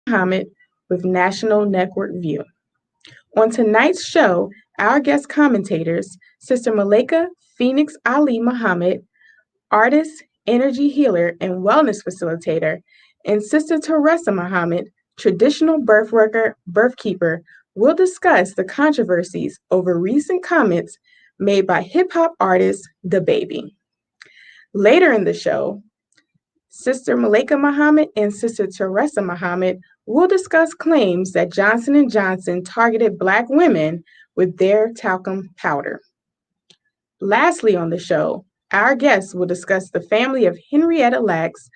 Muhammad with National Network View. On tonight's show, our guest commentators, Sister Malaika Phoenix Ali Muhammad, artist, energy healer, and wellness facilitator, and Sister Teresa Muhammad, traditional birth worker, birth keeper, will discuss the controversies over recent comments made by hip hop artist The Baby. Later in the show, Sister Malaika Muhammad and Sister Teresa Muhammad will discuss claims that Johnson & Johnson targeted Black women with their talcum powder. Lastly on the show, our guests will discuss the family of Henrietta Lacks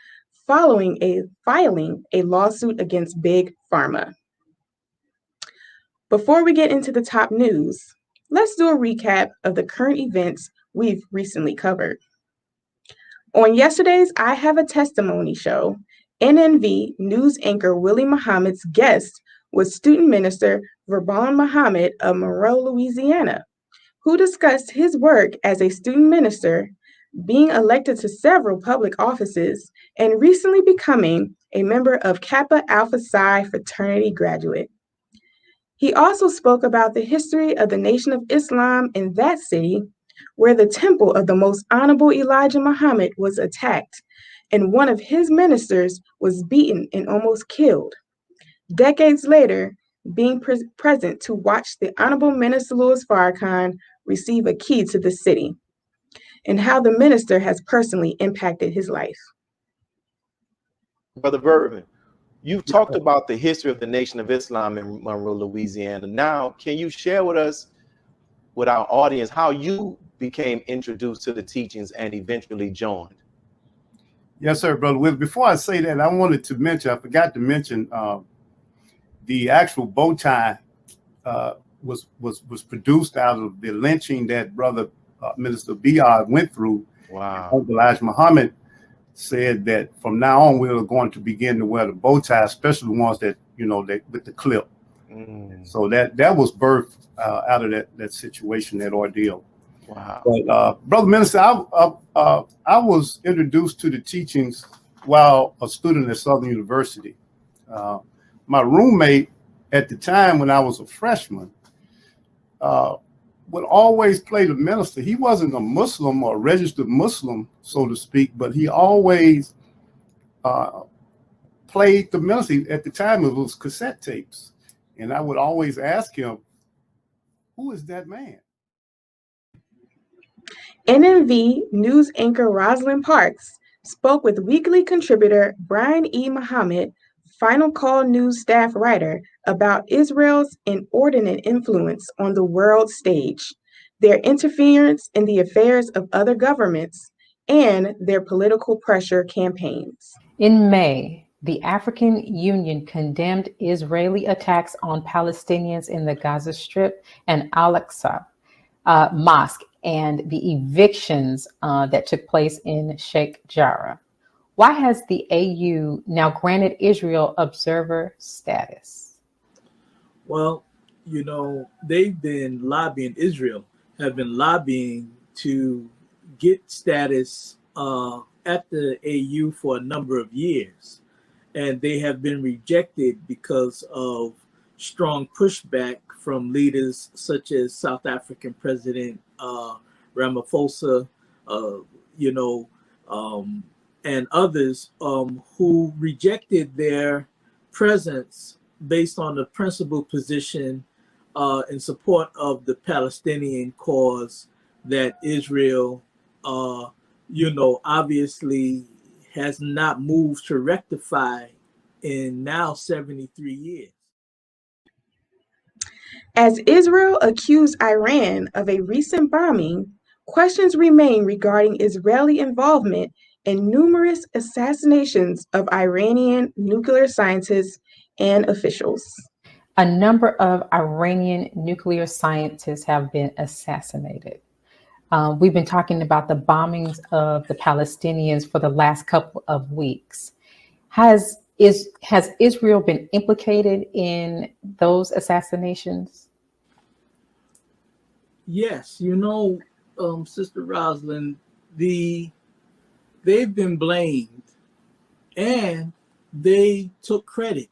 filing a lawsuit against Big Pharma. Before we get into the top news, let's do a recap of the current events we've recently covered. On yesterday's I Have a Testimony show, NNV news anchor Willie Muhammad's guest was student minister Verban Muhammad of Monroe, Louisiana, who discussed his work as a student minister, being elected to several public offices, and recently becoming a member of Kappa Alpha Psi fraternity graduate. He also spoke about the history of the Nation of Islam in that city, where the temple of the Most Honorable Elijah Muhammad was attacked, and one of his ministers was beaten and almost killed. Decades later, being present to watch the Honorable Minister Louis Farrakhan receive a key to the city, and how the minister has personally impacted his life. Brother Vervin, you've talked about the history of the Nation of Islam in Monroe, Louisiana. Now, can you share with us, with our audience, how you became introduced to the teachings and eventually joined? Yes, sir, Brother Will. Before I say that, I wanted to mention, I forgot to mention, the actual bow tie was produced out of the lynching that Brother Minister Biard went through. Wow. Elijah Muhammad said that from now on we are going to begin to wear the bow tie, especially the ones that, with the clip. So that was birthed out of that situation, that ordeal. Wow. But Brother Minister, I was introduced to the teachings while a student at Southern University. My roommate at the time, when I was a freshman, would always play the minister. He wasn't a Muslim or a registered Muslim, so to speak, but he always played the minister. At the time, it was cassette tapes. And I would always ask him, who is that man? NNV news anchor Rosalind Parks spoke with weekly contributor Brian E. Muhammad, Final Call News staff writer, about Israel's inordinate influence on the world stage, their interference in the affairs of other governments, and their political pressure campaigns. In May, the African Union condemned Israeli attacks on Palestinians in the Gaza Strip and Al-Aqsa Mosque and the evictions that took place in Sheikh Jarrah. Why has the AU now granted Israel observer status? Well, they've been lobbying, Israel have been lobbying to get status at the AU for a number of years. And they have been rejected because of strong pushback from leaders such as South African President Ramaphosa, and others who rejected their presence based on the principled position in support of the Palestinian cause that Israel, obviously has not moved to rectify in now 73 years. As Israel accused Iran of a recent bombing, questions remain regarding Israeli involvement in numerous assassinations of Iranian nuclear scientists and officials. A number of Iranian nuclear scientists have been assassinated. We've been talking about the bombings of the Palestinians for the last couple of weeks. Has Israel been implicated in those assassinations? Yes, Sister Rosalind, they've been blamed and they took credit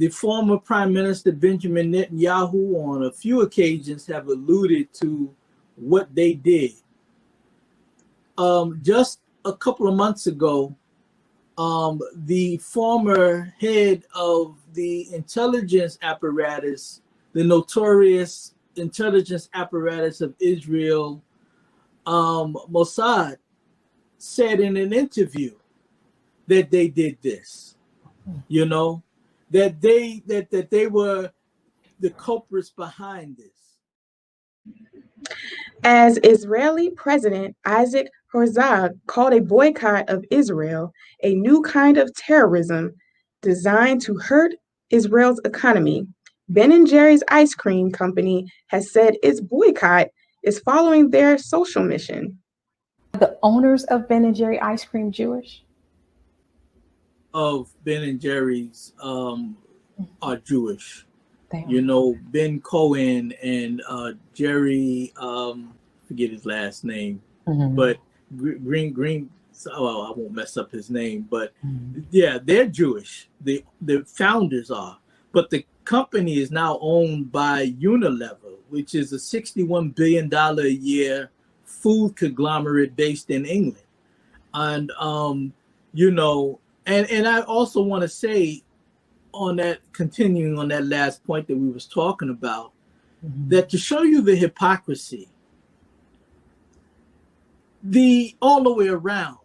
the former Prime Minister Benjamin Netanyahu on a few occasions have alluded to what they did. Just a couple of months ago, the former head of the intelligence apparatus, the notorious intelligence apparatus of Israel, Mossad, said in an interview that they did this, you know, that they were the culprits behind this. As Israeli President Isaac Herzog called a boycott of Israel a new kind of terrorism designed to hurt Israel's economy, Ben & Jerry's ice cream company has said its boycott is following their social mission. The owners of Ben & Jerry ice cream Jewish? Of Ben & Jerry's are Jewish. Damn. You know, Ben Cohen and Jerry, forget his last name, but Green, oh, I won't mess up his name, but yeah, they're Jewish. The founders are, but the company is now owned by Unilever, which is a $61 billion a year food conglomerate based in England. And, you know, and I also want to say on that, continuing on that last point that we was talking about, that to show you the hypocrisy, all the way around,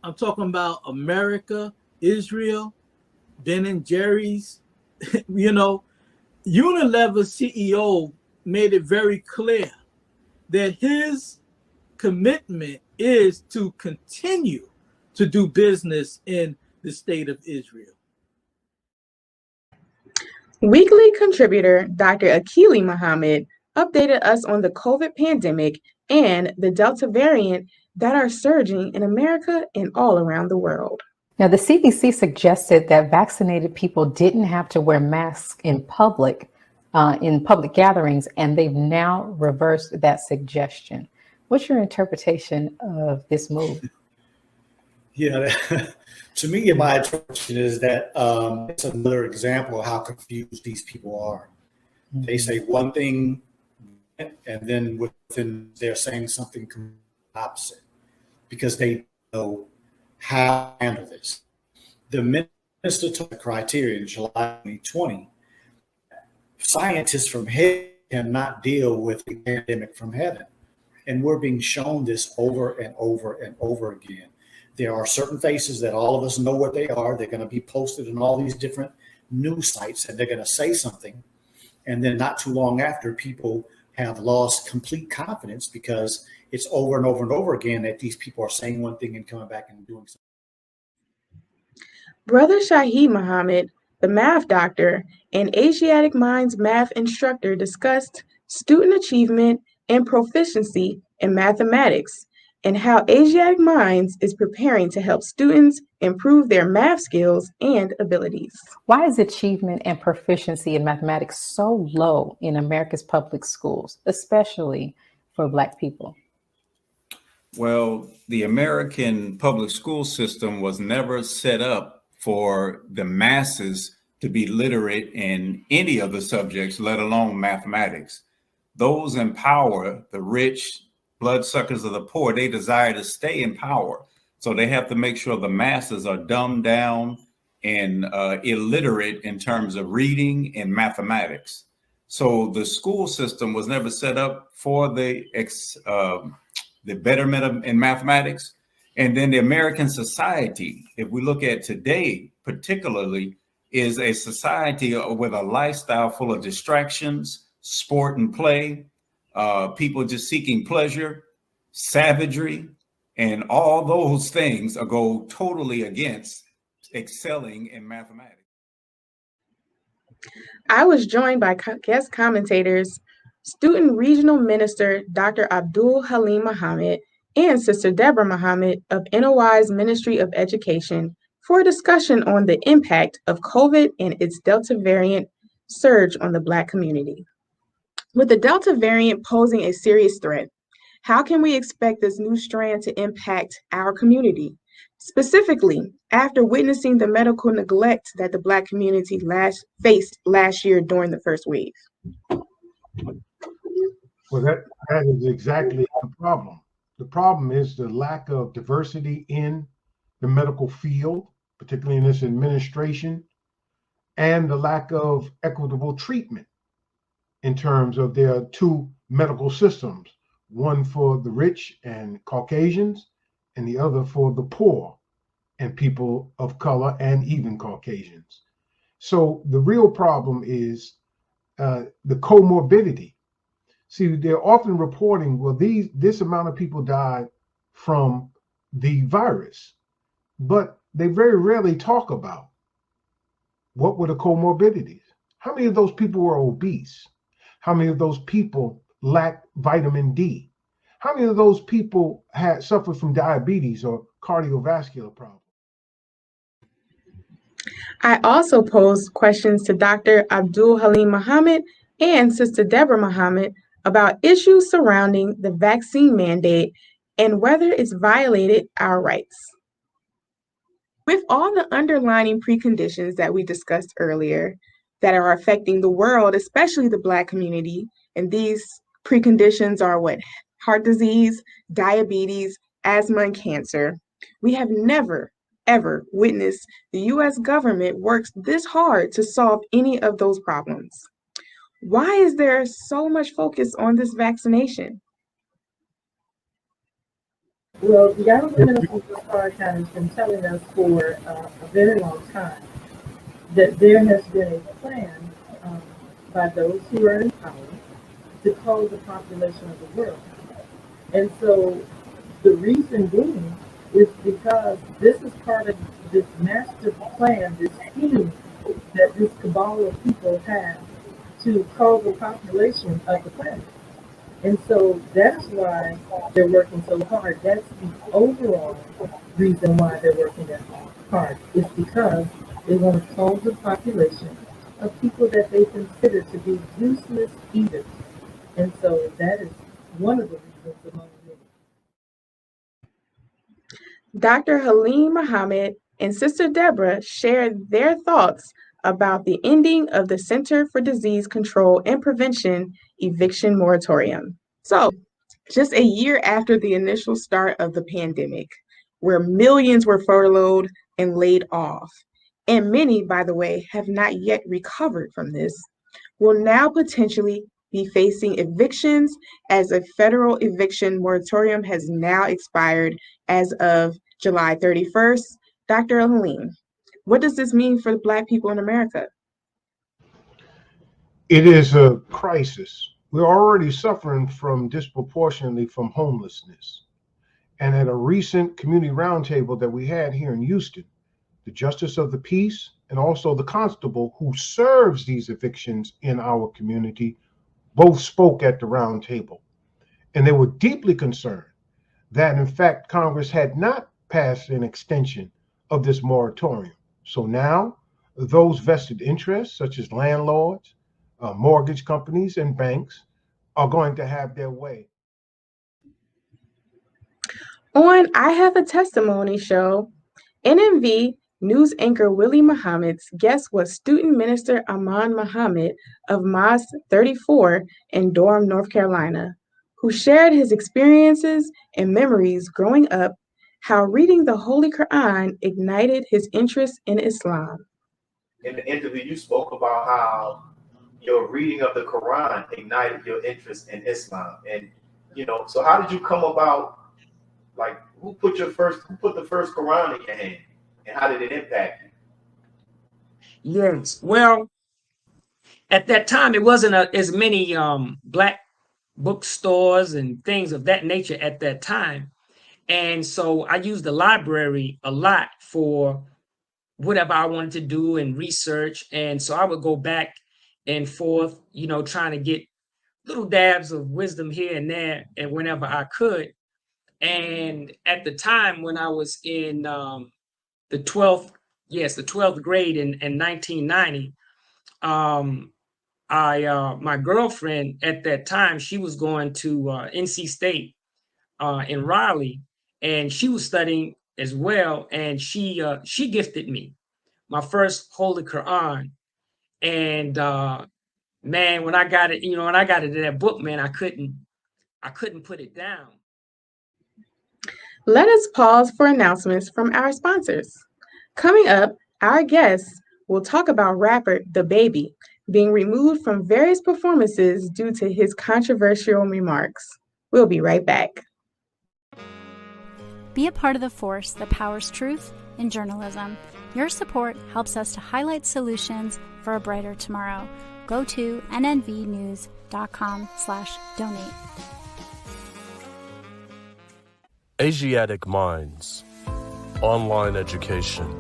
I'm talking about America, Israel, Ben & Jerry's, you know, Unilever CEO made it very clear that his commitment is to continue to do business in the state of Israel. Weekly contributor Dr. Akili Muhammad updated us on the COVID pandemic and the Delta variant that are surging in America and all around the world. Now, the CDC suggested that vaccinated people didn't have to wear masks in public gatherings, and they've now reversed that suggestion. What's your interpretation of this move? Yeah, to me, my interpretation is that it's another example of how confused these people are. They say one thing, and then within they're saying something opposite because they know how to handle this. The minister took the criteria in July 2020. Scientists from heaven cannot deal with the pandemic from heaven. And we're being shown this over and over and over again. There are certain faces that all of us know what they are. They're going to be posted in all these different news sites, and they're going to say something. And then not too long after, people have lost complete confidence because it's over and over and over again that these people are saying one thing and coming back and doing something. Brother Shahid Muhammad, the math doctor and Asiatic Minds math instructor, discussed student achievement and proficiency in mathematics and how Asiatic Minds is preparing to help students improve their math skills and abilities. Why is achievement and proficiency in mathematics so low in America's public schools, especially for Black people? Well, the American public school system was never set up for the masses to be literate in any of the subjects, let alone mathematics. Those in power, the rich, bloodsuckers of the poor, they desire to stay in power. So they have to make sure the masses are dumbed down and illiterate in terms of reading and mathematics. So the school system was never set up for the betterment in mathematics. And then the American society, if we look at today, particularly, is a society with a lifestyle full of distractions, sport and play, people just seeking pleasure, savagery, and all those things go totally against excelling in mathematics. I was joined by guest commentators, Student Regional Minister Dr. Abdul Halim Muhammad and Sister Deborah Muhammad of NOI's Ministry of Education for a discussion on the impact of COVID and its Delta variant surge on the Black community. With the Delta variant posing a serious threat, how can we expect this new strand to impact our community? specifically after witnessing the medical neglect that the Black community faced last year during the first wave? Well, that is exactly the problem. The problem is the lack of diversity in the medical field, particularly in this administration, and the lack of equitable treatment in terms of there are two medical systems, one for the rich and Caucasians, and the other for the poor and people of color and even Caucasians. So the real problem is the comorbidity. See, they're often reporting, well, this amount of people died from the virus, but they very rarely talk about what were the comorbidities. How many of those people were obese? How many of those people lacked vitamin D? How many of those people had suffered from diabetes or cardiovascular problems? I also posed questions to Dr. Abdul Halim Muhammad and Sister Deborah Muhammad about issues surrounding the vaccine mandate and whether it's violated our rights. With all the underlying preconditions that we discussed earlier that are affecting the world, especially the Black community, and these preconditions are what? Heart disease, diabetes, asthma, and cancer. We have never, ever witnessed the U.S. government works this hard to solve any of those problems. Why is there so much focus on this vaccination? Well, the Honorable Minister Farrakhan has been telling us for a very long time that there has been a plan by those who are in power to control the population of the world. And so the reason being is because this is part of this master plan, this scheme that this cabal of people have to control the population of the planet. And so that's why they're working so hard. That's the overall reason why they're working that hard. It's because they want to control the population of people that they consider to be useless eaters. And so that is one of the reasons among many. Dr. Halim Muhammad and Sister Deborah shared their thoughts about the ending of the Center for Disease Control and Prevention eviction moratorium. So, just a year after the initial start of the pandemic, where millions were furloughed and laid off, and many, by the way, have not yet recovered from this, will now potentially be facing evictions as a federal eviction moratorium has now expired as of July 31st. Dr. Halim, what does this mean for the Black people in America? It is a crisis. We're already suffering disproportionately from homelessness. And at a recent community roundtable that we had here in Houston, the Justice of the Peace and also the constable who serves these evictions in our community both spoke at the roundtable. And they were deeply concerned that, in fact, Congress had not passed an extension of this moratorium. So now those vested interests, such as landlords, mortgage companies, and banks, are going to have their way. On I Have a Testimony show, NMV news anchor Willie Muhammad's guest was student minister Aman Muhammad of Mosque 34 in Durham, North Carolina, who shared his experiences and memories growing up, how reading the Holy Quran ignited his interest in Islam. In the interview, you spoke about how your reading of the Quran ignited your interest in Islam. And, so how did you come about, like, who put the first Quran in your hand, and how did it impact you? Yes, well, at that time, it wasn't as many Black bookstores and things of that nature at that time. And so I used the library a lot for whatever I wanted to do and research. And so I would go back and forth, trying to get little dabs of wisdom here and there and whenever I could. And at the time when I was in the 12th grade in 1990, my girlfriend at that time, she was going to NC State in Raleigh, and she was studying as well, and she gifted me my first Holy Quran. And man, when I got it, when I got into that book, man, I couldn't put it down. Let us pause for announcements from our sponsors. Coming up, our guests will talk about rapper DaBaby being removed from various performances due to his controversial remarks. We'll be right back. Be a part of the force that powers truth in journalism. Your support helps us to highlight solutions for a brighter tomorrow. Go to nnvnews.com/donate. Asiatic Minds, online education,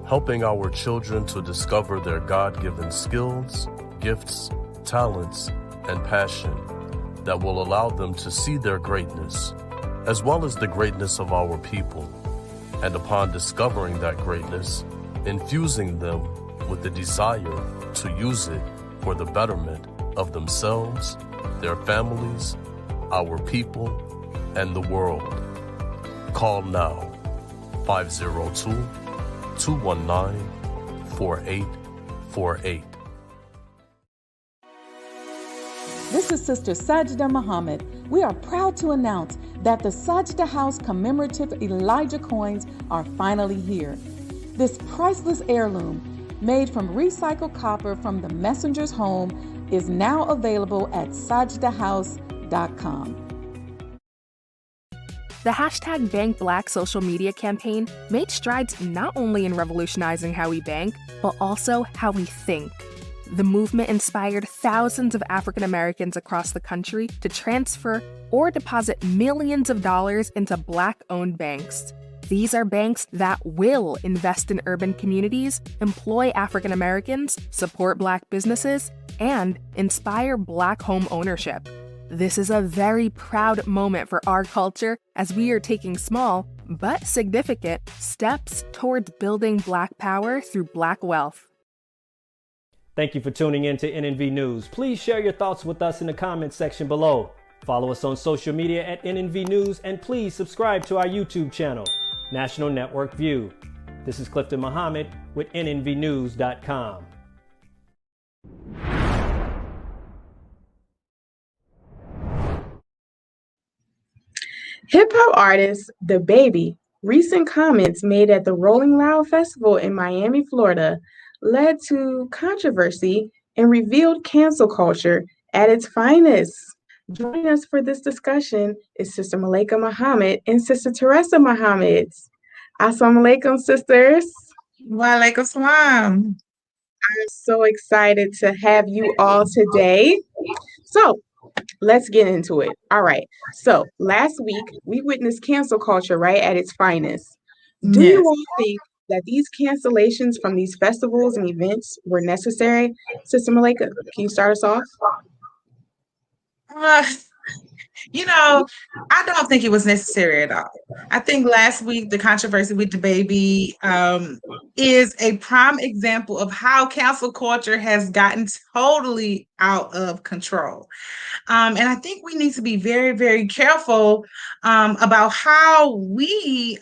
helping our children to discover their God-given skills, gifts, talents, and passion that will allow them to see their greatness, as well as the greatness of our people, and upon discovering that greatness, infusing them with the desire to use it for the betterment of themselves, their families, our people, and the world. Call now, 502-219-4848. This is Sister Sajda Muhammad. We are proud to announce that the Sajda House commemorative Elijah coins are finally here. This priceless heirloom, made from recycled copper from the messenger's home, is now available at sajdahouse.com. The hashtag Bank Black social media campaign made strides not only in revolutionizing how we bank, but also how we think. The movement inspired thousands of African Americans across the country to transfer or deposit millions of dollars into Black-owned banks. These are banks that will invest in urban communities, employ African Americans, support Black businesses, and inspire Black home ownership. This is a very proud moment for our culture as we are taking small, but significant, steps towards building Black power through Black wealth. Thank you for tuning in to NNV News. Please share your thoughts with us in the comments section below. Follow us on social media at NNV News, and please subscribe to our YouTube channel, National Network View. This is Clifton Muhammad with nnvnews.com. Hip-hop artist DaBaby recent comments made at the Rolling Loud Festival in Miami, Florida, led to controversy and revealed cancel culture at its finest. Joining us for this discussion is Sister Malaika Muhammad and Sister Teresa Muhammad. Assalamu alaikum, sisters. Wa alaikum salam. I'm so excited to have you all today. So let's get into it. All right. So last week we witnessed cancel culture, right, at its finest. Do you all think that these cancellations from these festivals and events were necessary? Sister Malaika, can you start us off? I don't think it was necessary at all. I think last week, the controversy with DaBaby is a prime example of how cancel culture has gotten totally out of control. And I think we need to be very, very careful about how we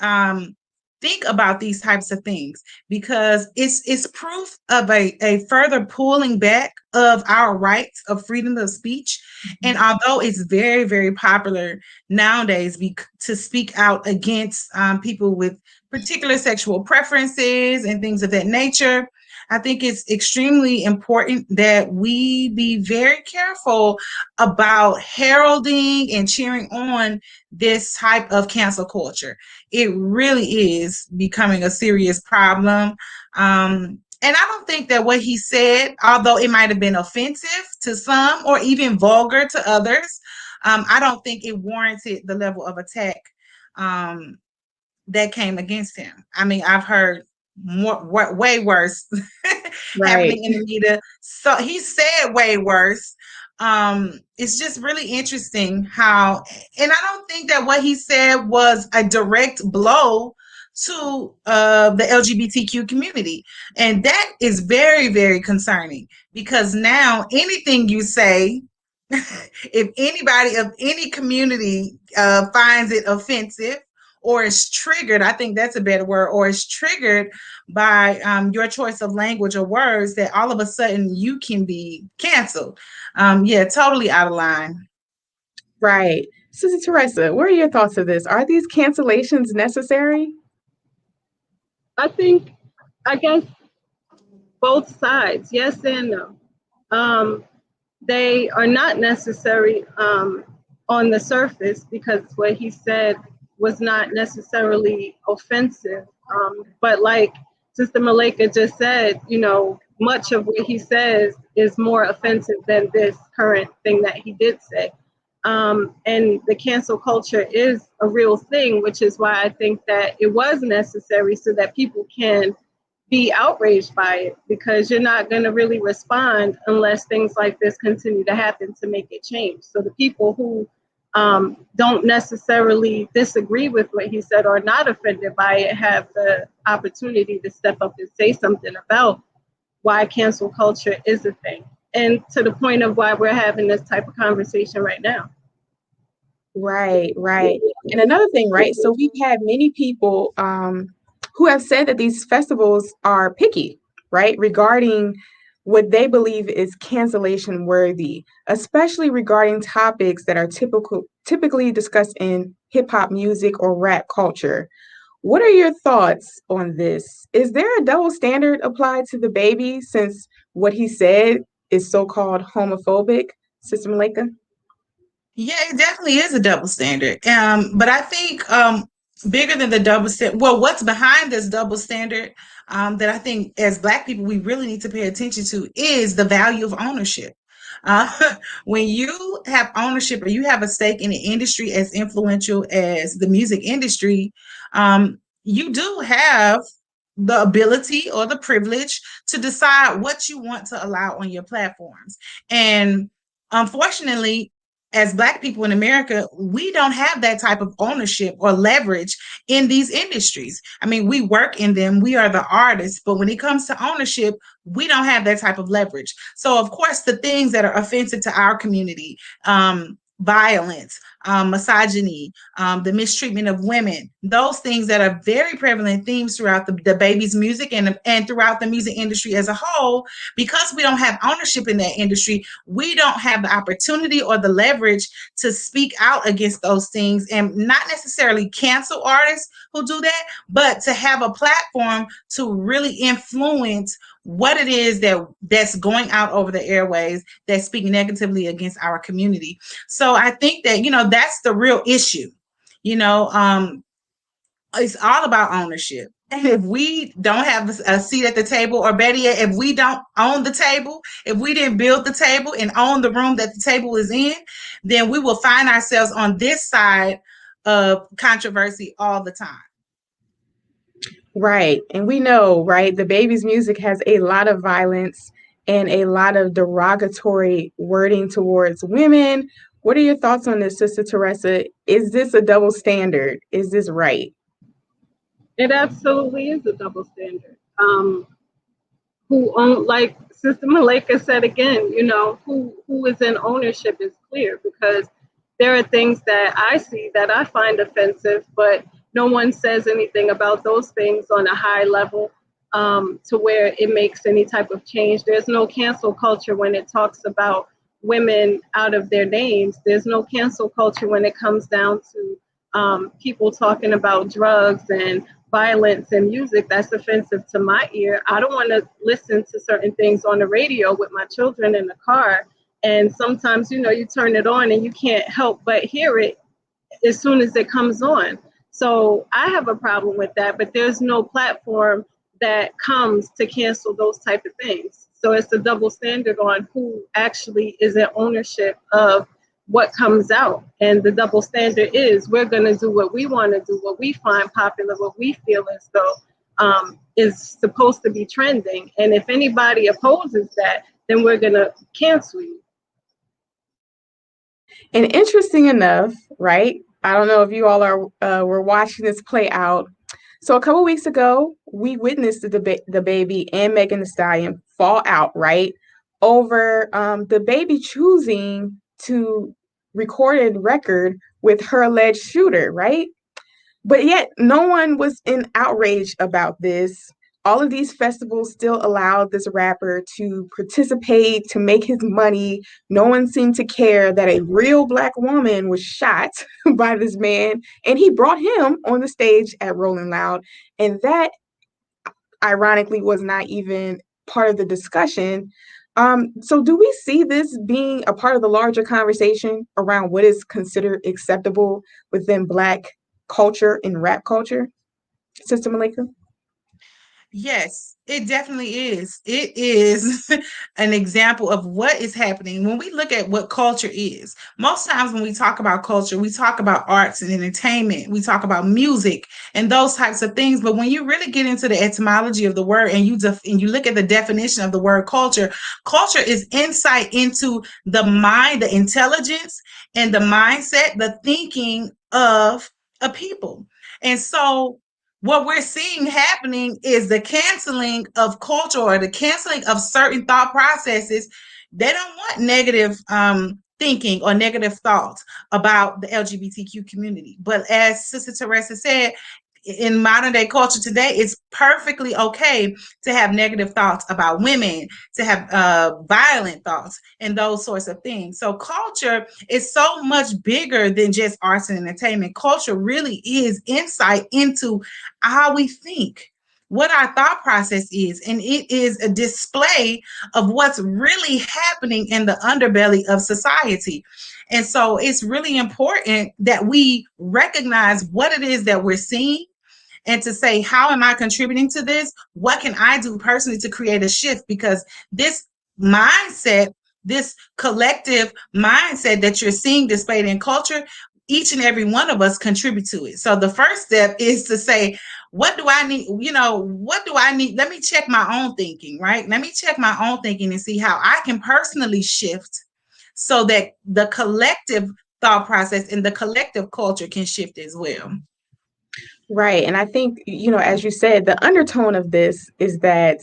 think about these types of things, because it's proof of a further pulling back of our rights of freedom of speech. And although it's very, very popular nowadays to speak out against people with particular sexual preferences and things of that nature, I think it's extremely important that we be very careful about heralding and cheering on this type of cancel culture. It really is becoming a serious problem. And I don't think that what he said, although it might have been offensive to some or even vulgar to others, I don't think it warranted the level of attack that came against him. I mean, I've heard way worse happening in the media. So he said way worse. It's just really interesting how, and I don't think that what he said was a direct blow to the LGBTQ community. And that is very, very concerning, because now anything you say, if anybody of any community finds it offensive or is triggered, I think that's a better word, or is triggered by your choice of language or words, that all of a sudden you can be canceled. Yeah, totally out of line. Right. Sister Teresa, what are your thoughts of this? Are these cancellations necessary? I guess both sides, yes and no. They are not necessary on the surface, because what he said was not necessarily offensive. But like Sister Malaika just said, much of what he says is more offensive than this current thing that he did say. And the cancel culture is a real thing, which is why I think that it was necessary, so that people can be outraged by it, because you're not going to really respond unless things like this continue to happen to make it change. So the people who don't necessarily disagree with what he said or not offended by it have the opportunity to step up and say something about why cancel culture is a thing, and to the point of why we're having this type of conversation right now. Right. And another thing, right? So we've had many people who have said that these festivals are picky, right, regarding what they believe is cancellation worthy, especially regarding topics that are typically discussed in hip hop music or rap culture. What are your thoughts on this? Is there a double standard applied to the baby, since what he said is so-called homophobic, Sister Malaika? Yeah, it definitely is a double standard. But I think bigger than the double standard, well, what's behind this double standard that I think as Black people we really need to pay attention to is the value of ownership. When you have ownership or you have a stake in an industry as influential as the music industry, you do have the ability or the privilege to decide what you want to allow on your platforms. And unfortunately, as Black people in America, we don't have that type of ownership or leverage in these industries. I mean, we work in them, we are the artists, but when it comes to ownership, we don't have that type of leverage. So, of course, the things that are offensive to our community, violence, misogyny, the mistreatment of women, those things that are very prevalent themes throughout the baby's music and throughout the music industry as a whole, because we don't have ownership in that industry, we don't have the opportunity or the leverage to speak out against those things, and not necessarily cancel artists who do that, but to have a platform to really influence what it is that's going out over the airways that's speaking negatively against our community. So I think that, that's the real issue. It's all about ownership. And if we don't have a seat at the table, or better yet, if we don't own the table, if we didn't build the table and own the room that the table is in, then we will find ourselves on this side of controversy all the time. Right. And we know, right, the baby's music has a lot of violence and a lot of derogatory wording towards women. What are your thoughts on this, Sister Teresa? Is this a double standard? Is this right? It absolutely is a double standard. Like Sister Malaika said again, who is in ownership is clear, because there are things that I see that I find offensive, but no one says anything about those things on a high level to where it makes any type of change. There's no cancel culture when it talks about women out of their names. There's no cancel culture when it comes down to people talking about drugs and violence and music that's offensive to my ear. I don't want to listen to certain things on the radio with my children in the car. And sometimes, you turn it on and you can't help but hear it as soon as it comes on. So I have a problem with that, but there's no platform that comes to cancel those type of things. So it's a double standard on who actually is in ownership of what comes out. And the double standard is we're going to do what we want to do, what we find popular, what we feel as though is supposed to be trending. And if anybody opposes that, then we're going to cancel you. And interesting enough, right? I don't know if you all were watching this play out. So a couple weeks ago, we witnessed the baby and Megan Thee Stallion fall out, right, over the baby choosing to record a record with her alleged shooter, right? But yet no one was in outrage about this. All of these festivals still allowed this rapper to participate, to make his money. No one seemed to care that a real Black woman was shot by this man, and he brought him on the stage at Rolling Loud. And that, ironically, was not even part of the discussion. So do we see this being a part of the larger conversation around what is considered acceptable within Black culture and rap culture, Sister Malaika? Yes, it definitely is. It is an example of what is happening when we look at what culture is. Most times when we talk about culture, we talk about arts and entertainment, we talk about music and those types of things. But when you really get into the etymology of the word and you look at the definition of the word culture, culture is insight into the mind, the intelligence, and the mindset, the thinking of a people. And so what we're seeing happening is the canceling of culture or the canceling of certain thought processes. They don't want negative thinking or negative thoughts about the LGBTQ community. But as Sister Teresa said, in modern day culture today, it's perfectly okay to have negative thoughts about women, to have violent thoughts and those sorts of things. So culture is so much bigger than just arts and entertainment. Culture really is insight into how we think, what our thought process is, and it is a display of what's really happening in the underbelly of society. And so it's really important that we recognize what it is that we're seeing and to say, how am I contributing to this? What can I do personally to create a shift? Because this mindset, this collective mindset that you're seeing displayed in culture, each and every one of us contribute to it. So the first step is to say, what do I need? What do I need? Let me check my own thinking, right? Let me check my own thinking and see how I can personally shift so that the collective thought process and the collective culture can shift as well. Right. And I think, as you said, the undertone of this is that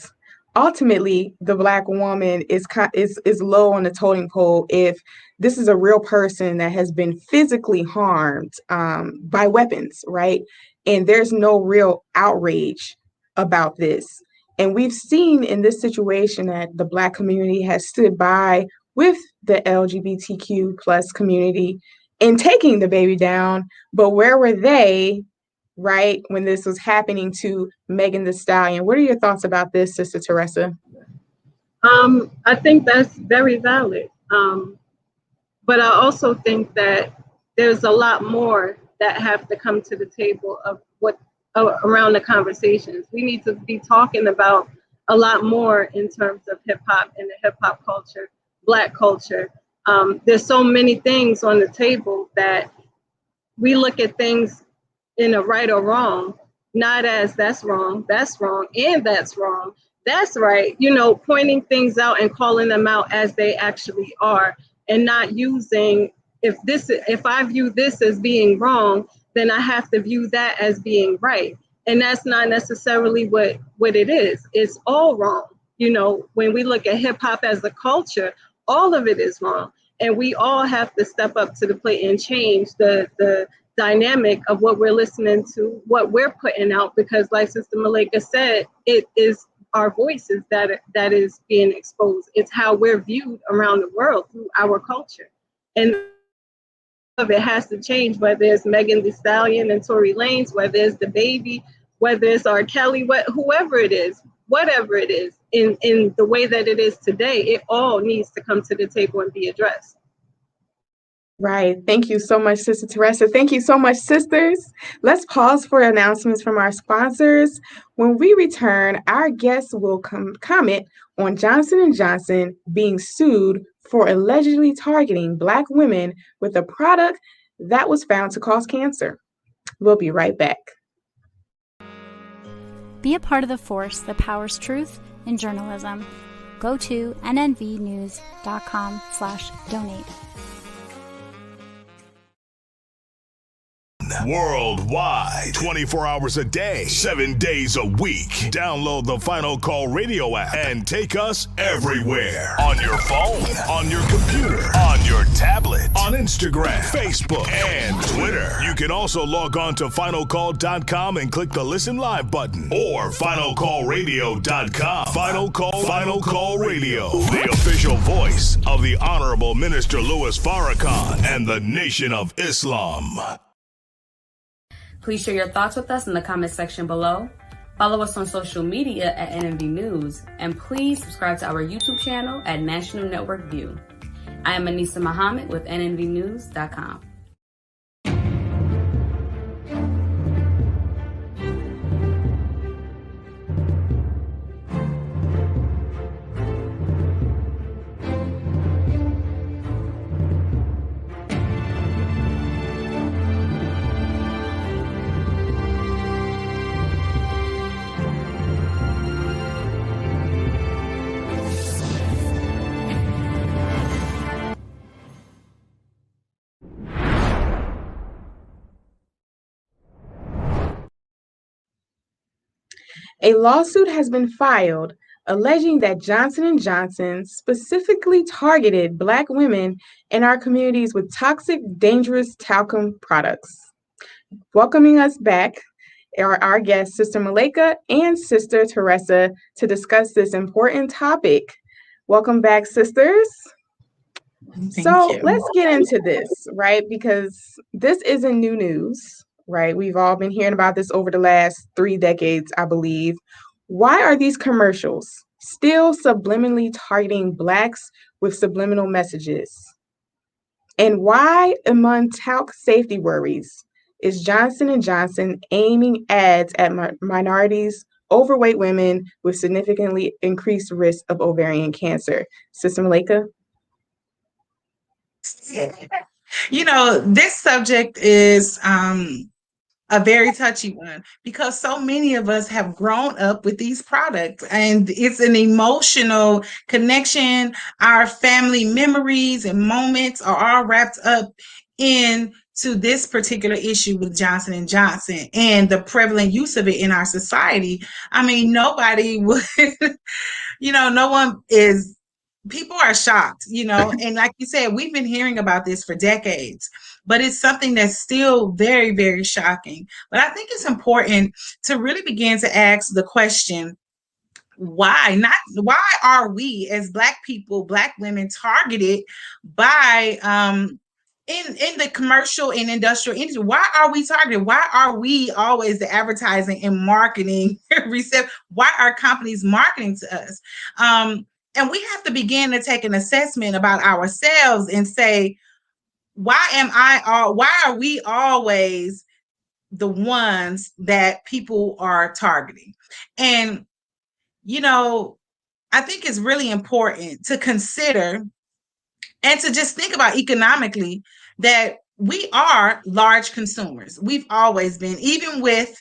ultimately the Black woman is low on the totem pole if this is a real person that has been physically harmed by weapons, right? And there's no real outrage about this. And we've seen in this situation that the Black community has stood by with the LGBTQ plus community in taking the baby down. But where were they, right, when this was happening to Megan Thee Stallion? What are your thoughts about this, Sister Teresa? I think that's very valid. But I also think that there's a lot more that have to come to the table of around the conversations. We need to be talking about a lot more in terms of hip hop and the hip hop culture, Black culture. There's so many things on the table that we look at things in a right or wrong, not as that's wrong, and that's wrong, that's right, pointing things out and calling them out as they actually are, and not using, if I view this as being wrong, then I have to view that as being right. And that's not necessarily what it is. It's all wrong. When we look at hip hop as a culture, all of it is wrong. And we all have to step up to the plate and change the dynamic of what we're listening to, what we're putting out, because like Sister Malaika said, it is our voices that is being exposed. It's how we're viewed around the world through our culture. And it has to change, whether it's Megan Thee Stallion and Tory Lanez, whether it's the baby, whether it's R. Kelly, whoever it is, whatever it is, in the way that it is today, it all needs to come to the table and be addressed. Right. Thank you so much, Sister Teresa. Thank you so much, sisters. Let's pause for announcements from our sponsors. When we return, our guests will comment on Johnson & Johnson being sued for allegedly targeting Black women with a product that was found to cause cancer. We'll be right back. Be a part of the force that powers truth in journalism. Go to nnvnews.com/donate. worldwide, 24 hours a day, 7 days a week. Download the Final Call Radio app and take us everywhere. On your phone, on your computer, on your tablet, on Instagram, Facebook, and Twitter. You can also log on to finalcall.com and click the Listen Live button, or finalcallradio.com. Final Call Radio, the official voice of the Honorable Minister Louis Farrakhan and the Nation of Islam. Please share your thoughts with us in the comment section below. Follow us on social media at NNV News, and please subscribe to our YouTube channel at National Network View. I am Anissa Muhammad with NNVnews.com. A lawsuit has been filed alleging that Johnson & Johnson specifically targeted Black women in our communities with toxic, dangerous talcum products. Welcoming us back are our guests, Sister Malaika and Sister Teresa, to discuss this important topic. Welcome back, sisters. Thank So you. let's get into this, right? Because this isn't new news. Right? We've all been hearing about this over the last 3 decades, I believe. Why are these commercials still subliminally targeting Blacks with subliminal messages? And why, among talc safety worries, is Johnson & Johnson aiming ads at minorities, overweight women with significantly increased risk of ovarian cancer? Sister Malaika? You know, this subject is a very touchy one, because so many of us have grown up with these products, and it's an emotional connection. Our family memories and moments are all wrapped up into this particular issue with Johnson & Johnson and the prevalent use of it in our society. I mean, nobody would, no one is, people are shocked, and like you said, we've been hearing about this for decades, but it's something that's still very, very shocking. But I think it's important to really begin to ask the question, why are we as Black people, Black women, targeted by in the commercial and industrial industry? Why are we targeted? Why are we always the advertising and marketing reception? Why are companies marketing to us? And we have to begin to take an assessment about ourselves and say, why are we always the ones that people are targeting? And, I think it's really important to consider and to just think about economically that we are large consumers. We've always been, even with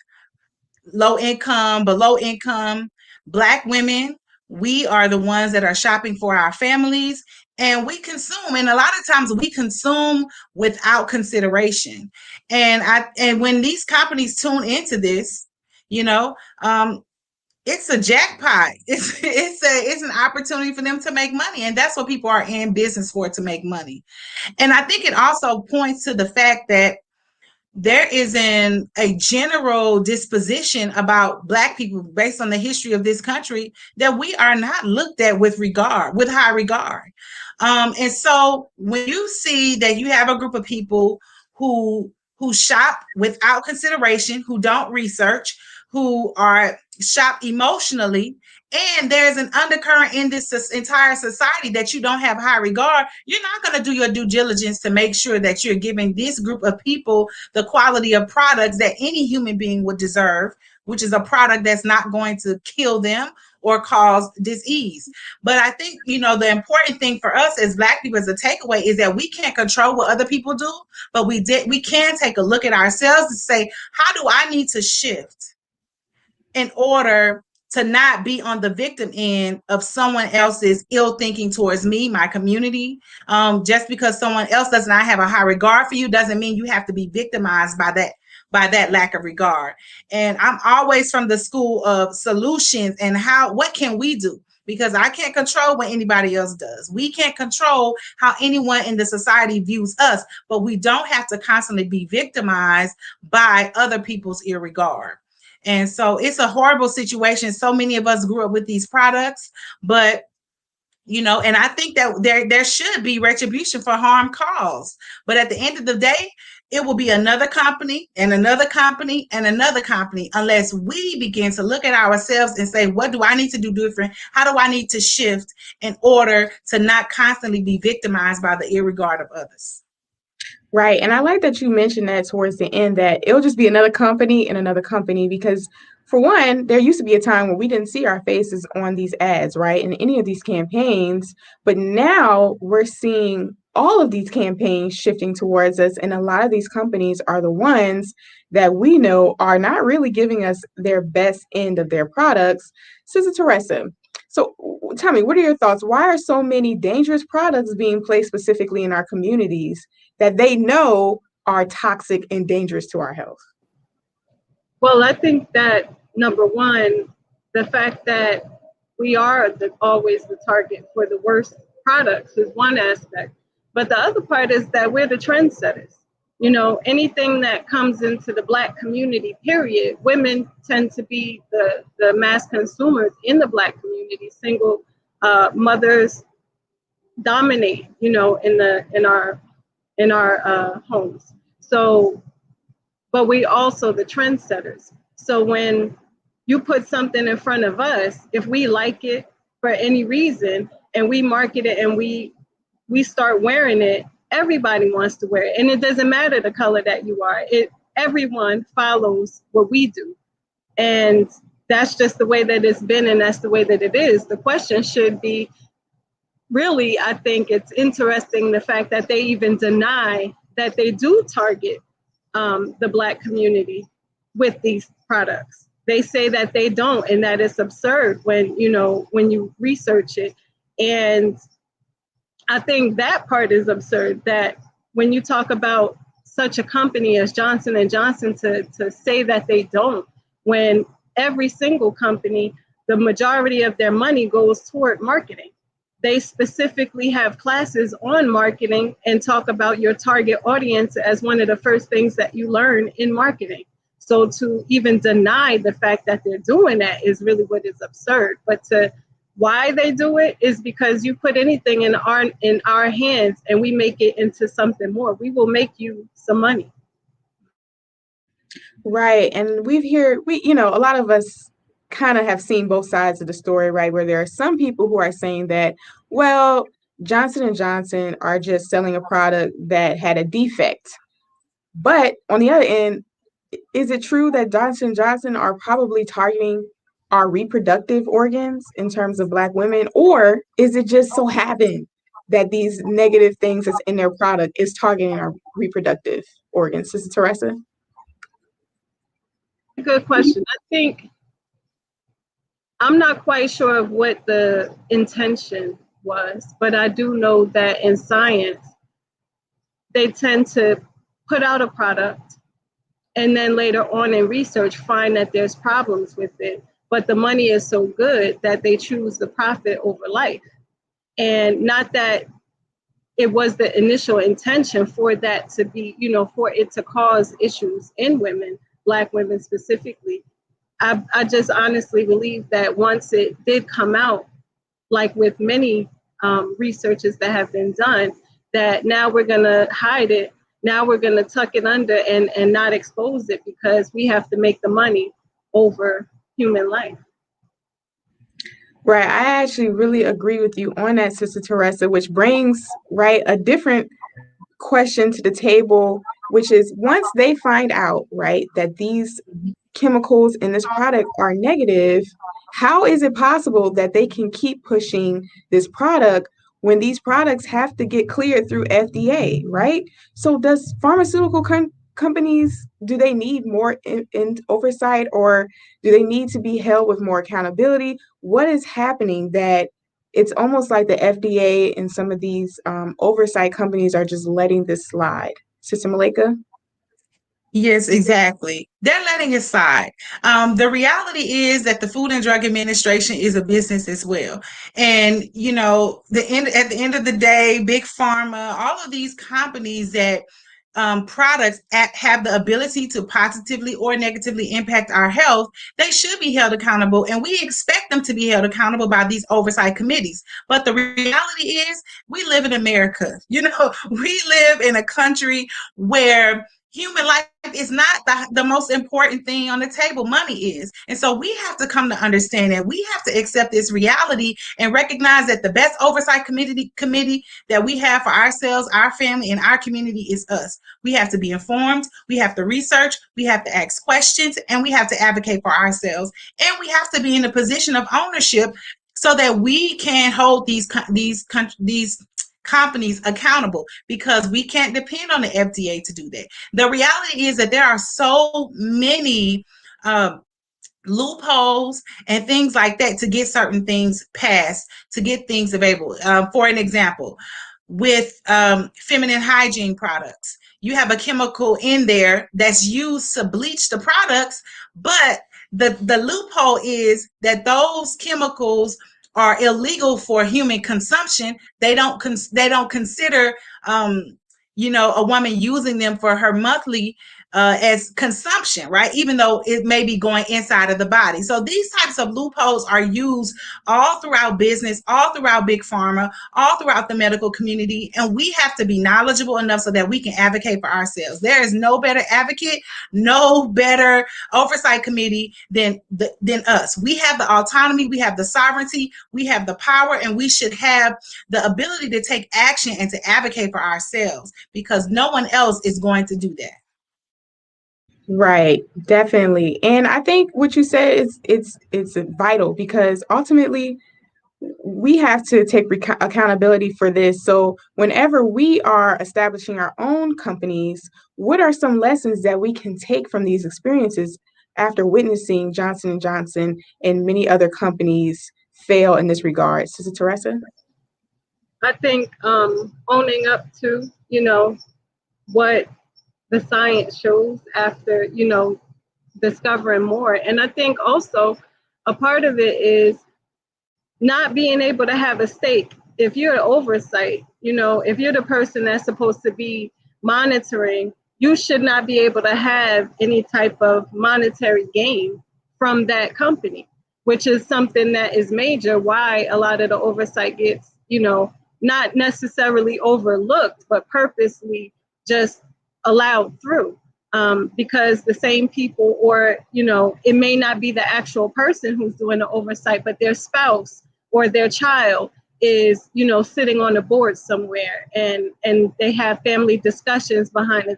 low income, below income Black women. We are the ones that are shopping for our families, and we consume. And a lot of times we consume without consideration. And when these companies tune into this, it's a jackpot. It's an opportunity for them to make money. And that's what people are in business for, to make money. And I think it also points to the fact that there is a general disposition about Black people based on the history of this country that we are not looked at with high regard. And so when you see that you have a group of people who shop without consideration, who don't research, who are shop emotionally, and there's an undercurrent in this entire society that you don't have high regard, you're not going to do your due diligence to make sure that you're giving this group of people the quality of products that any human being would deserve, which is a product that's not going to kill them or cause disease. But I think, the important thing for us as Black people as a takeaway is that we can't control what other people do, but we can take a look at ourselves and say, how do I need to shift in order to not be on the victim end of someone else's ill thinking towards me, my community? Just because someone else does not have a high regard for you doesn't mean you have to be victimized by by that lack of regard. And I'm always from the school of solutions and what can we do? Because I can't control what anybody else does. We can't control how anyone in the society views us, but we don't have to constantly be victimized by other people's irregard. And so it's a horrible situation. So many of us grew up with these products, but and I think that there should be retribution for harm caused. But at the end of the day, it will be another company and another company and another company unless we begin to look at ourselves and say, what do I need to do different? How do I need to shift in order to not constantly be victimized by the irregard of others? Right. And I like that you mentioned that towards the end, that it'll just be another company and another company, because for one, there used to be a time where we didn't see our faces on these ads, right, in any of these campaigns. But now we're seeing all of these campaigns shifting towards us. And a lot of these companies are the ones that we know are not really giving us their best end of their products. Sister Teresa, so tell me, what are your thoughts? Why are so many dangerous products being placed specifically in our communities that they know are toxic and dangerous to our health? Well, I think that number one, the fact that we are always the target for the worst products is one aspect. But the other part is that we're the trendsetters. Anything that comes into the Black community, period, women tend to be the mass consumers in the Black community. Single mothers dominate, in our homes. So, but we also the trendsetters. So when you put something in front of us, if we like it for any reason and we market it and we start wearing it, everybody wants to wear it. And it doesn't matter the color that you are. Everyone follows what we do. And that's just the way that it's been, and that's the way that it is. The question should be, really, I think it's interesting the fact that they even deny that they do target the Black community with these products. They say that they don't, and that it's absurd when you research it. And I think that part is absurd, that when you talk about such a company as Johnson & Johnson to say that they don't, when every single company, the majority of their money goes toward marketing. They specifically have classes on marketing and talk about your target audience as one of the first things that you learn in marketing. So to even deny the fact that they're doing that is really what is absurd. But why they do it is because you put anything in our hands and we make it into something more. We will make you some money. Right. And a lot of us kind of have seen both sides of the story, right? Where there are some people who are saying that, well, Johnson & Johnson are just selling a product that had a defect. But on the other end, is it true that Johnson & Johnson are probably targeting our reproductive organs in terms of Black women? Or is it just so happen that these negative things that's in their product is targeting our reproductive organs? Sister Teresa? Good question. I think I'm not quite sure of what the intention was, but I do know that in science, they tend to put out a product and then later on in research find that there's problems with it. But the money is so good that they choose the profit over life. And not that it was the initial intention for that to be, for it to cause issues in women, Black women specifically. I just honestly believe that once it did come out, like with many researches that have been done, that now we're going to hide it. Now we're going to tuck it under and not expose it because we have to make the money over human life. Right. I actually really agree with you on that, Sister Teresa, which brings, right, a different question to the table, which is once they find out, right, that these chemicals in this product are negative, how is it possible that they can keep pushing this product when these products have to get cleared through FDA, right? So does pharmaceutical companies, do they need more in oversight, or do they need to be held with more accountability? What is happening that it's almost like the FDA and some of these oversight companies are just letting this slide? Sister Malaika? Yes, exactly. They're letting it slide. The reality is that the Food and Drug Administration is a business as well. And, you know, at the end of the day, Big Pharma, all of these companies that products have the ability to positively or negatively impact our health, they should be held accountable. And we expect them to be held accountable by these oversight committees. But the reality is we live in America. You know, we live in a country where human life is not the most important thing on the table. Money is. And so we have to come to understand that we have to accept this reality and recognize that the best oversight committee that we have for ourselves, our family, and our community is us. We have to be informed. We have to research. We have to ask questions, and we have to advocate for ourselves. And we have to be in a position of ownership so that we can hold these companies accountable, because we can't depend on the FDA to do that. The reality is that there are so many loopholes and things like that to get certain things passed, to get things available. For an example, with feminine hygiene products, you have a chemical in there that's used to bleach the products, but the loophole is that those chemicals are illegal for human consumption. They don't consider a woman using them for her monthly as consumption, right? Even though it may be going inside of the body. So these types of loopholes are used all throughout business, all throughout Big Pharma, all throughout the medical community. And we have to be knowledgeable enough so that we can advocate for ourselves. There is no better advocate, no better oversight committee than us. We have the autonomy, we have the sovereignty, we have the power, and we should have the ability to take action and to advocate for ourselves, because no one else is going to do that. Right, definitely. And I think what you said is it's vital, because ultimately we have to take accountability for this. So whenever we are establishing our own companies, what are some lessons that we can take from these experiences after witnessing Johnson & Johnson and many other companies fail in this regard? Sister Teresa? I think owning up to, what the science shows after, discovering more. And I think also a part of it is not being able to have a stake. If you're an oversight, if you're the person that's supposed to be monitoring, you should not be able to have any type of monetary gain from that company, which is something that is major, why a lot of the oversight gets, not necessarily overlooked, but purposely just allowed through, because the same people, or it may not be the actual person who's doing the oversight, but their spouse or their child is sitting on the board somewhere, and they have family discussions behind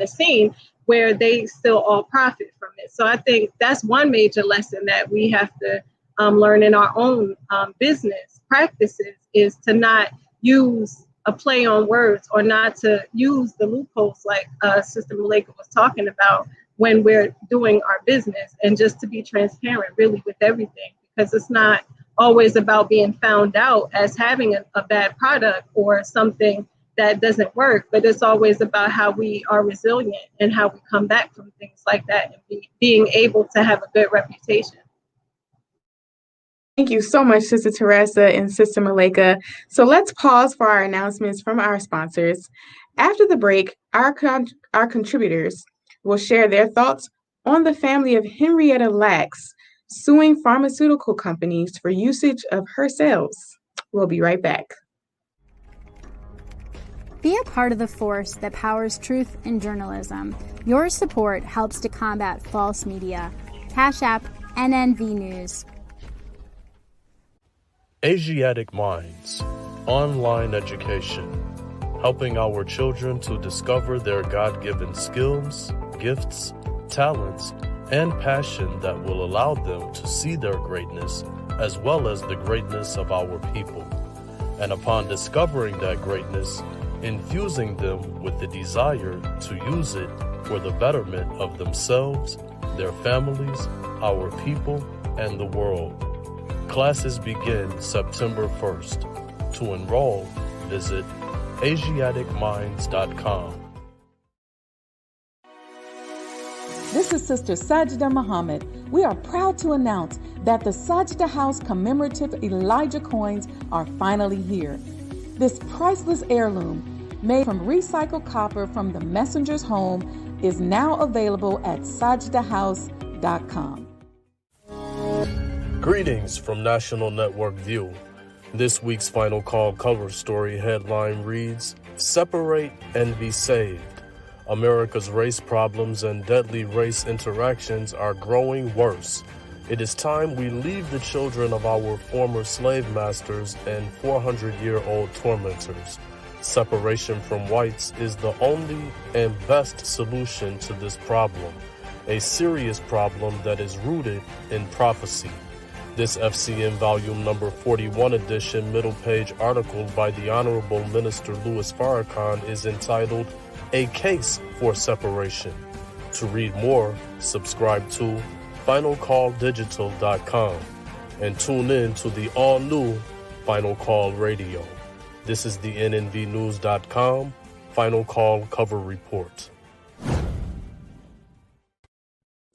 the scene where they still all profit from it. So I think that's one major lesson that we have to learn in our own business practices, is to not use a play on words, or not to use the loopholes like Sister Malaika was talking about when we're doing our business, and just to be transparent really with everything, because it's not always about being found out as having a bad product or something that doesn't work, but it's always about how we are resilient and how we come back from things like that, and being able to have a good reputation. Thank you so much, Sister Teresa and Sister Malaika. So let's pause for our announcements from our sponsors. After the break, our contributors will share their thoughts on the family of Henrietta Lacks suing pharmaceutical companies for usage of her cells. We'll be right back. Be a part of the force that powers truth in journalism. Your support helps to combat false media. Cash App NNV News. Asiatic Minds, online education, helping our children to discover their God-given skills, gifts, talents, and passion that will allow them to see their greatness as well as the greatness of our people. And upon discovering that greatness, infusing them with the desire to use it for the betterment of themselves, their families, our people, and the world. Classes begin September 1st. To enroll, visit AsiaticMinds.com. This is Sister Sajda Muhammad. We are proud to announce that the Sajda House commemorative Elijah coins are finally here. This priceless heirloom, made from recycled copper from the messenger's home, is now available at sajdahouse.com. Greetings from National Network View. This week's Final Call cover story headline reads, "Separate and Be Saved. America's race problems and deadly race interactions are growing worse. It is time we leave the children of our former slave masters and 400-year-old tormentors. Separation from whites is the only and best solution to this problem, a serious problem that is rooted in prophecy." This FCN Volume Number 41 edition middle page article by the Honorable Minister Louis Farrakhan is entitled, "A Case for Separation." To read more, subscribe to finalcalldigital.com and tune in to the all-new Final Call Radio. This is the nnvnews.com Final Call cover report.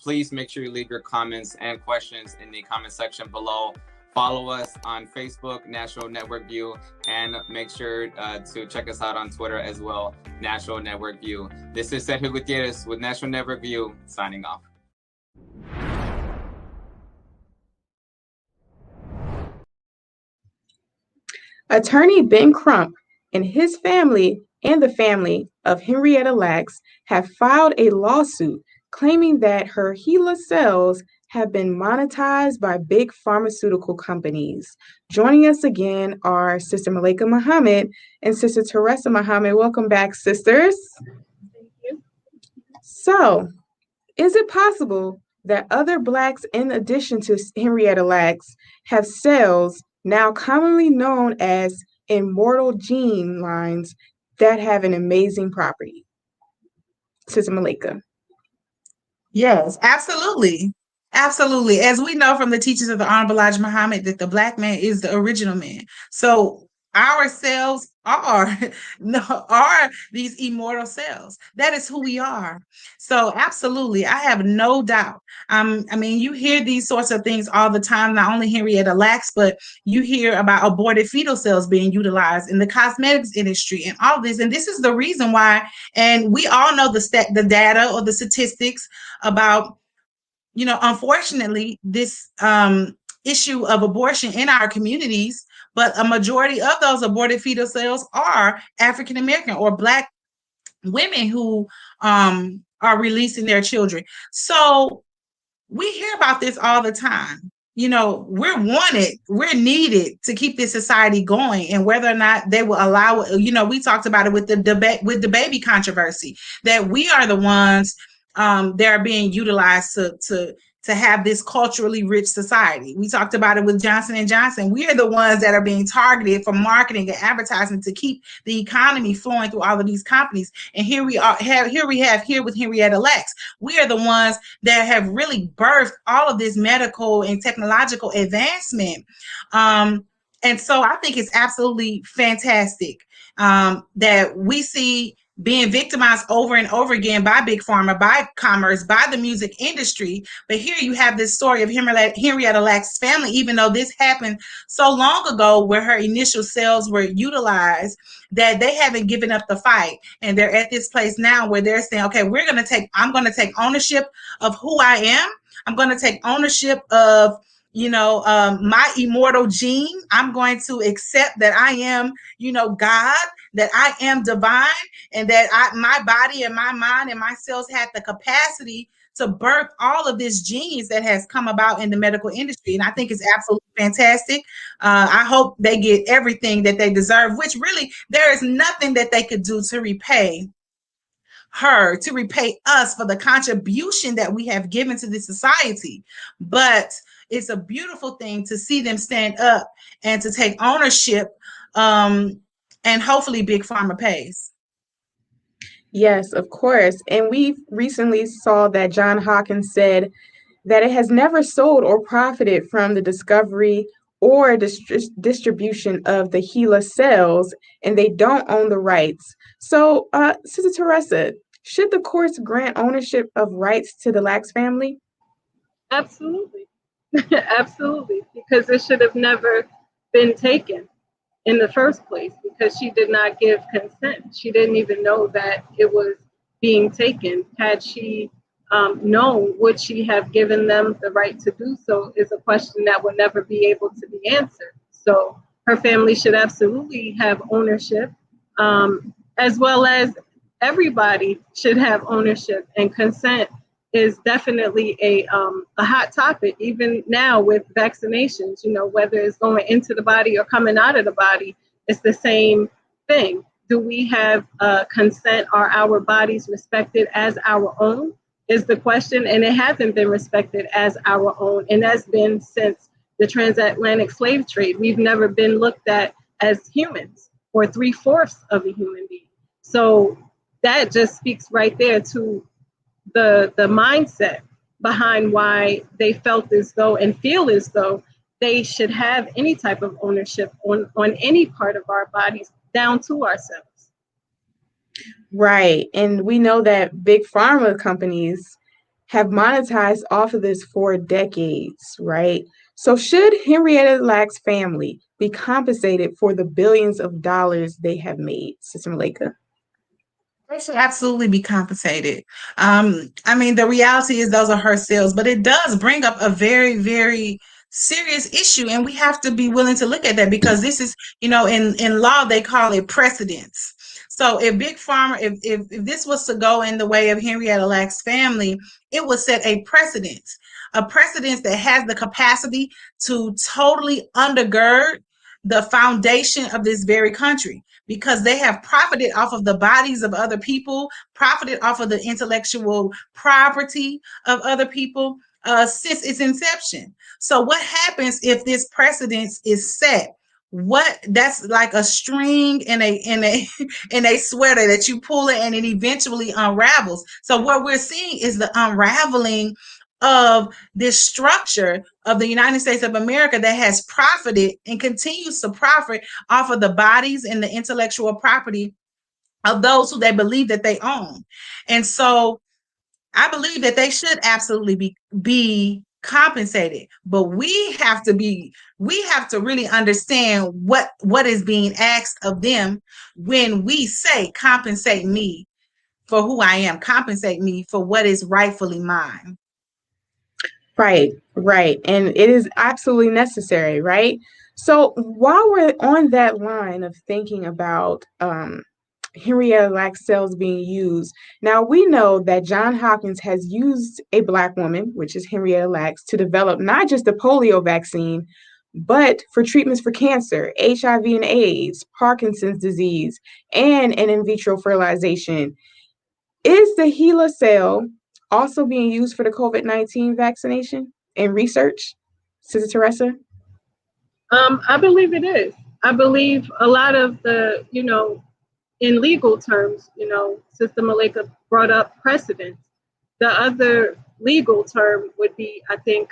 Please make sure you leave your comments and questions in the comment section below. Follow us on Facebook, National Network View, and make sure to check us out on Twitter as well, National Network View. This is Sergio Gutierrez with National Network View, signing off. Attorney Ben Crump and his family and the family of Henrietta Lacks have filed a lawsuit claiming that her HeLa cells have been monetized by big pharmaceutical companies. Joining us again are Sister Malaika Muhammad and Sister Teresa Muhammad. Welcome back, sisters. Thank you. So, is it possible that other Blacks, in addition to Henrietta Lacks, have cells now commonly known as immortal gene lines that have an amazing property? Sister Malaika. Yes, absolutely. Absolutely. As we know from the teachings of the Honorable Elijah Muhammad, that the Black man is the original man. So our cells are these immortal cells. That is who we are. So absolutely, I have no doubt. I mean, you hear these sorts of things all the time, not only Henrietta Lacks, but you hear about aborted fetal cells being utilized in the cosmetics industry and all this. And this is the reason why, and we all know the data or the statistics about, you know, unfortunately, this issue of abortion in our communities, but a majority of those aborted fetal cells are African American or Black women who are releasing their children. So we hear about this all the time. You know, we're wanted, we're needed to keep this society going, and whether or not they will allow it, you know, we talked about it with the debate, with the baby controversy, that we are the ones that are being utilized to have this culturally rich society. We talked about it with Johnson & Johnson. We are the ones that are being targeted for marketing and advertising to keep the economy flowing through all of these companies. And here we have with Henrietta Lacks. We are the ones that have really birthed all of this medical and technological advancement. And so I think it's absolutely fantastic that we see being victimized over and over again by Big Pharma, by commerce, by the music industry. But here you have this story of Henrietta Lacks' family, even though this happened so long ago where her initial cells were utilized, that they haven't given up the fight. And they're at this place now where they're saying, okay, I'm going to take ownership of who I am. I'm going to take ownership of, you know, my immortal gene. I'm going to accept that I am, you know, God, that I am divine, and that my body and my mind and my cells had the capacity to birth all of this genes that has come about in the medical industry. And I think it's absolutely fantastic. I hope they get everything that they deserve, which really there is nothing that they could do to repay her, to repay us for the contribution that we have given to this society. But it's a beautiful thing to see them stand up and to take ownership, and hopefully Big Pharma pays. Yes, of course. And we recently saw that John Hawkins said that it has never sold or profited from the discovery or distribution of the HeLa cells, and they don't own the rights. So, Sister Teresa, Should the courts grant ownership of rights to the Lacks family? Absolutely. Absolutely. Because it should have never been taken in the first place, because she did not give consent. She didn't even know that it was being taken. Had she known, would she have given them the right to do so, is a question that will never be able to be answered. So her family should absolutely have ownership, as well as everybody should have ownership, and consent is definitely a hot topic, even now with vaccinations. You know, whether it's going into the body or coming out of the body, it's the same thing. Do we have consent? Are our bodies respected as our own? Is the question, and it hasn't been respected as our own, and that's been since the transatlantic slave trade. We've never been looked at as humans, or 3/4 of a human being. So that just speaks right there to the mindset behind why they felt as though and feel as though they should have any type of ownership on any part of our bodies, down to ourselves. Right. And we know that big pharma companies have monetized off of this for decades, right? So should Henrietta Lacks' family be compensated for the billions of dollars they have made, Sister Malaika? They should absolutely be compensated. I mean, the reality is those are her sales, but it does bring up a very, very serious issue, and we have to be willing to look at that, because this is, you know, in law they call it precedence. So if Big Pharma, if this was to go in the way of Henrietta Lacks' family, it would set a precedence that has the capacity to totally undergird the foundation of this very country, because they have profited off of the bodies of other people, profited off of the intellectual property of other people since its inception. So what happens if this precedence is set? That's like a string in a sweater that you pull it and it eventually unravels. So what we're seeing is the unraveling of this structure of the United States of America that has profited and continues to profit off of the bodies and the intellectual property of those who they believe that they own. And so I believe that they should absolutely be compensated, but we have to really understand what is being asked of them when we say compensate me for who I am, compensate me for what is rightfully mine. Right. And it is absolutely necessary, right? So while we're on that line of thinking about Henrietta Lacks cells being used, now we know that Johns Hopkins has used a Black woman, which is Henrietta Lacks, to develop not just the polio vaccine, but for treatments for cancer, HIV and AIDS, Parkinson's disease, and an in vitro fertilization. Is the HeLa cell also being used for the COVID-19 vaccination and research, Sister Teresa? I believe it is. I believe a lot of the, in legal terms, Sister Malaika brought up precedent. The other legal term would be, I think,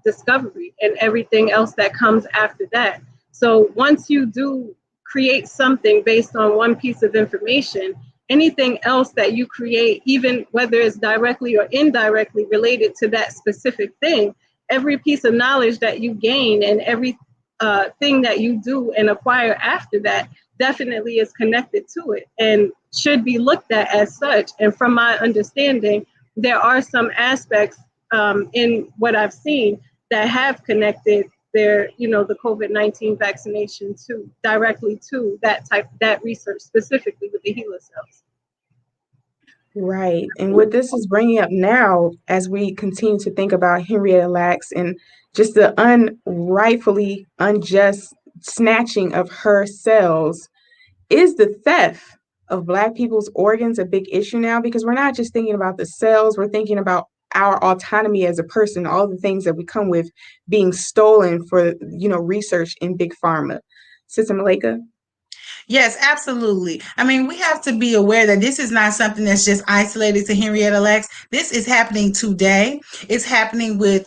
discovery and everything else that comes after that. So once you do create something based on one piece of information, anything else that you create, even whether it's directly or indirectly related to that specific thing, every piece of knowledge that you gain and every thing that you do and acquire after that definitely is connected to it and should be looked at as such. And from my understanding, there are some aspects in what I've seen that have connected the COVID-19 vaccination directly to that research, specifically with the HeLa cells. Right. And what this is bringing up now, as we continue to think about Henrietta Lacks and just the unrightfully unjust snatching of her cells, is the theft of Black people's organs a big issue now? Because we're not just thinking about the cells, we're thinking about our autonomy as a person, all the things that we come with being stolen for, research in Big Pharma. Sister Malaika? Yes, absolutely. I mean, we have to be aware that this is not something that's just isolated to Henrietta Lacks. This is happening today. It's happening with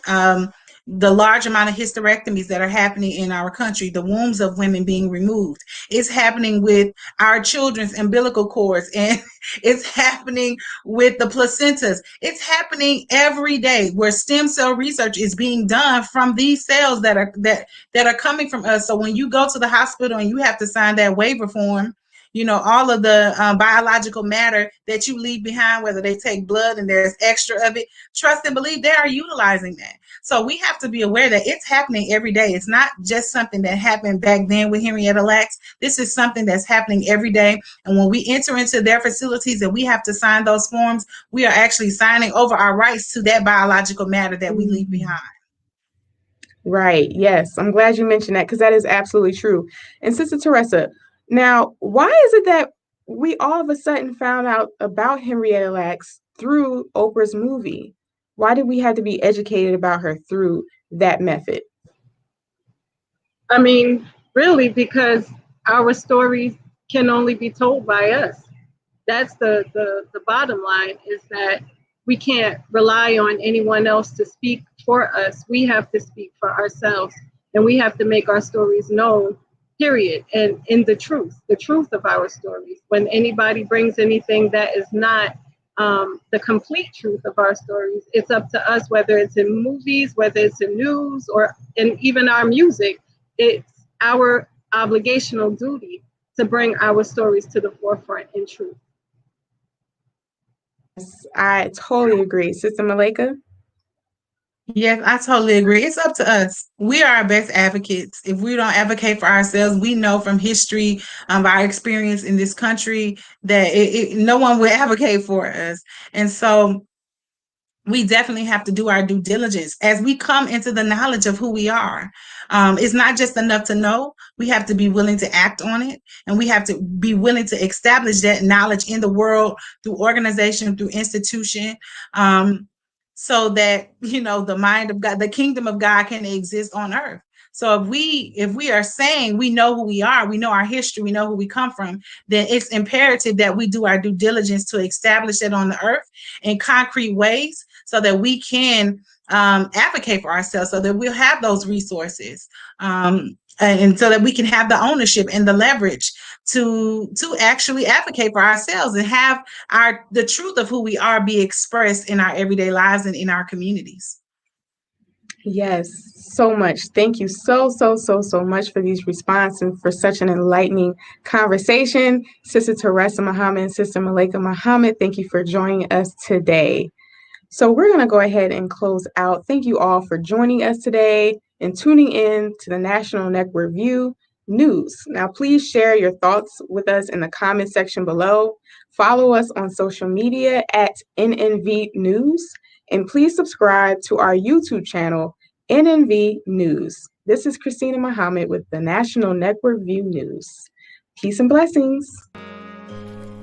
the large amount of hysterectomies that are happening in our country, the wombs of women being removed. It's happening with our children's umbilical cords, and it's happening with the placentas. It's happening every day where stem cell research is being done from these cells that are coming from us. So when you go to the hospital and you have to sign that waiver form, you know, all of the biological matter that you leave behind, whether they take blood and there's extra of it, trust and believe they are utilizing that. So we have to be aware that it's happening every day. It's not just something that happened back then with Henrietta Lacks. This is something that's happening every day. And when we enter into their facilities and we have to sign those forms, we are actually signing over our rights to that biological matter that we leave behind. Right. Yes. I'm glad you mentioned that, because that is absolutely true. And Sister Teresa, now, why is it that we all of a sudden found out about Henrietta Lacks through Oprah's movie? Why did we have to be educated about her through that method? I mean, really, because our stories can only be told by us. That's the bottom line, is that we can't rely on anyone else to speak for us. We have to speak for ourselves, and we have to make our stories known, period. And in the truth of our stories. When anybody brings anything that is not the complete truth of our stories, it's up to us, whether it's in movies, whether it's in news, or in even our music. It's our obligational duty to bring our stories to the forefront in truth. Yes, I totally agree. Sister Malaika? Yes, I totally agree. It's up to us. We are our best advocates. If we don't advocate for ourselves, we know from history, our experience in this country, that no one will advocate for us. And so we definitely have to do our due diligence as we come into the knowledge of who we are. It's not just enough to know. We have to be willing to act on it, and we have to be willing to establish that knowledge in the world through organization, through institution, so that, you know, the mind of God, the kingdom of God, can exist on earth. So if we are saying we know who we are, we know our history, we know who we come from, then it's imperative that we do our due diligence to establish it on the earth in concrete ways, so that we can advocate for ourselves, so that we'll have those resources, and so that we can have the ownership and the leverage to actually advocate for ourselves and have the truth of who we are be expressed in our everyday lives and in our communities. Yes, so much. Thank you so much for these responses and for such an enlightening conversation. Sister Teresa Muhammad and Sister Malaika Muhammad, thank you for joining us today. So we're going to go ahead and close out. Thank you all for joining us today and tuning in to the National Network View News. Now, please share your thoughts with us in the comment section below. Follow us on social media at NNV News, and please subscribe to our YouTube channel, NNV News. This is Krystina Muhammad with the National Network View News. Peace and blessings.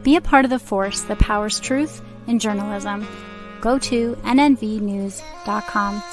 Be a part of the force that powers truth in journalism. Go to nnvnews.com/